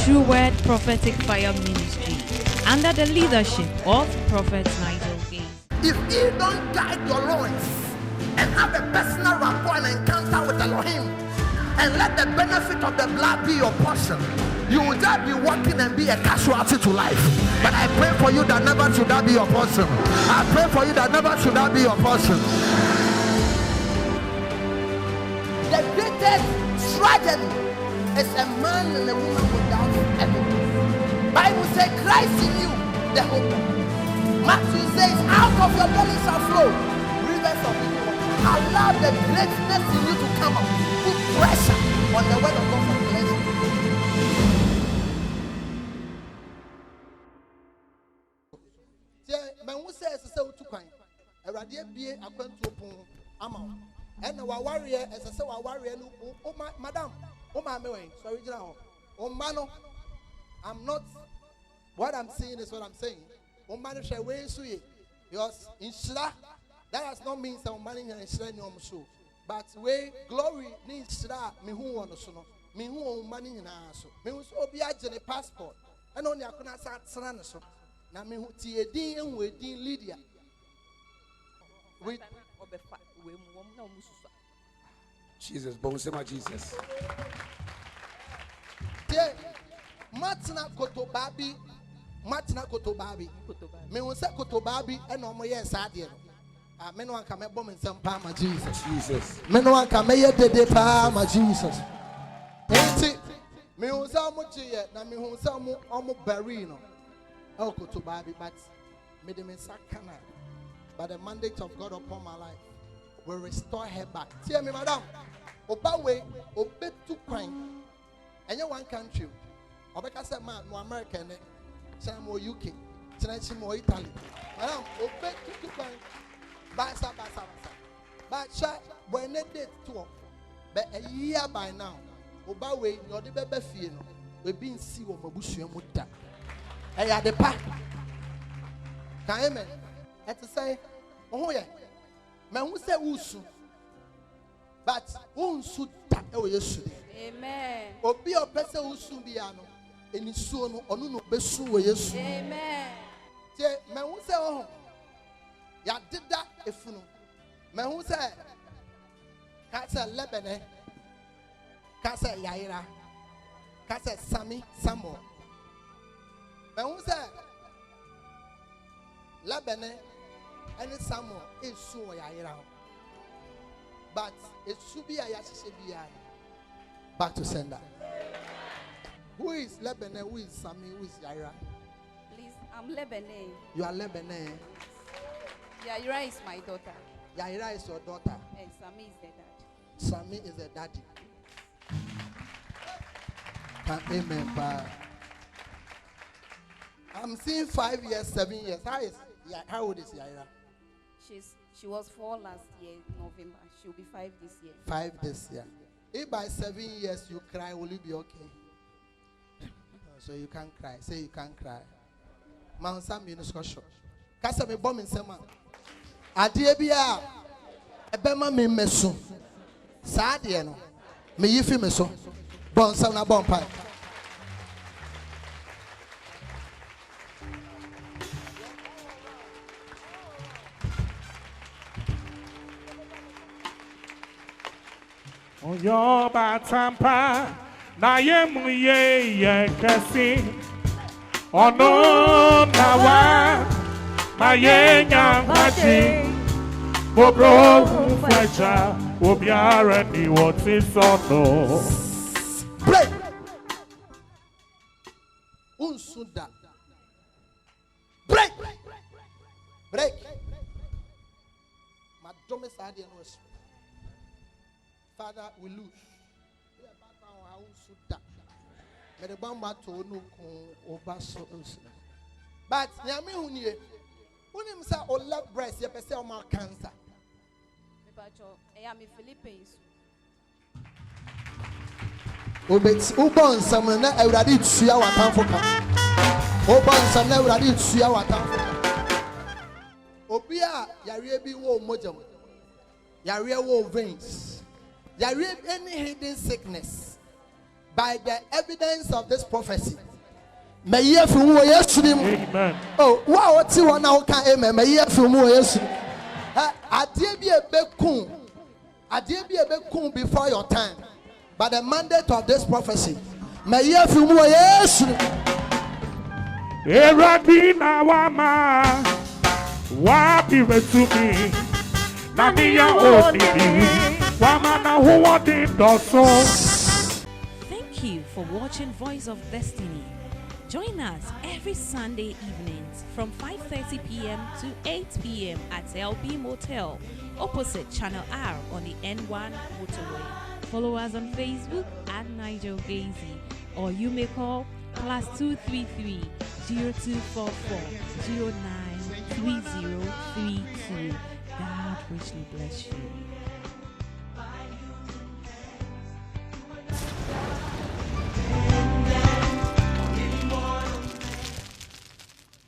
True Word Prophetic Fire Ministry under the leadership of Prophet Nigel GAISIE. If you don't guide your loins and have a personal rapport and encounter with Elohim and let the benefit of the blood be your portion, you will just be walking and be a casualty to life. But I pray for you that never should that be your portion. I pray for you that never should that be your portion. The greatest tragedy is a man and a woman without evidence. Bible says Christ in you, the hope. Matthew says, out of your belly shall flow rivers of living water. Allow the greatness in you to come out. Put pressure on the word of God for creation. Man who says so to kind. A radia be a quantum amount. And our warrior as a so warrior. Oh, madam. Oh, my man. Sorry, oh, mano. I'm not. What I'm saying is what I'm saying. Oh, man, shall we see? Because in Shra, that does not mean some money and Shra no show. But we glory needs Shra, me who want to know. Me who own money in our so. Me who so be a passport. And only I couldn't start so. Now me who TAD and we Dean Lydia. Jesus, Bonsema Jesus. Matna Kotobabi, Matna Kotobabi. Me will say Kotobabi and no more yes, I did. Men one come a bomb in some palma, Jesus. Jesus. Men one come a de palma, Jesus. Me will say much yet, na me will say almost barino. Oh, Kotobabi, but me the Mensakana. But the mandate of God upon my life will restore her back. Tell me, madam, Obawe, Obe to crime. And you one country. Obeka say man no American, say more UK, say more Italy. Madam, Obe to crime. Basa. But sha when they date to, but a year by now, Obawe no de bebe fie no, we been see wo mabusu muta. Eya de pa. Can amen. Et to say, oh yeah, man who say usu, but unsu ta e yesu. Amen. Obi o pese usu biano, eni suo no onu no besu wo yesu. Amen. Je man who say oh, ya dida efunu. Man who say, ka say lebene, ka say yaira, ka say sami samo. Man who say lebene. And Samuel is so yaira. But it should be a yashibi. Back to sender. Who is Lebanon? Who is Sami? Who is Yaira? Please, I'm Lebanon. You are Lebanon. Yaira is my daughter. Yaira is your daughter. And Sami is the dad. Sami is the daddy. Amen. I'm seeing 5 years, 7 years. How old is Yaira? She was 4 last year, November. She'll be 5 this year. 5 this year. If by 7 years you cry, will you be okay? So you can't cry. Say you can't cry. Man, some muniscussion. Kasa me bomb in sema. Adiebia. Ebema me mesu. Saadie no. Me yifi meso. Bon sam na bon pai. Yo batampa na yemu ye kasi ono na wa ma ye nyangwachi bobro flecha obiara ni woti sono break unsuda break madome saade no. Father, we lose. But Yami Hunye, when him say all love breast, you say all cancer. I am a Philippines. Ubon some na everybody to see our town for come. Ubon some na everybody to see our town for come. Obia, Yarebi wo mojam. Yare wo veins. There is any hidden sickness by the evidence of this prophecy. May ye from who yes Amen. Oh, wow, what's you now? Can amen? May ye from who yes. I did be a bekun. I did be a bekun before your time. By the mandate of this prophecy. May ye from who yes. Eradina wama wapi wetu Nania onidi wama na huwa di doso. Thank you for watching Voice of Destiny. Join us every Sunday evenings from 5:30 p.m. to 8 p.m. at LB Motel, opposite Channel R on the N1 motorway. Follow us on Facebook at NIGEL GAISIE, or you may call +233 0244 093032. God richly bless you.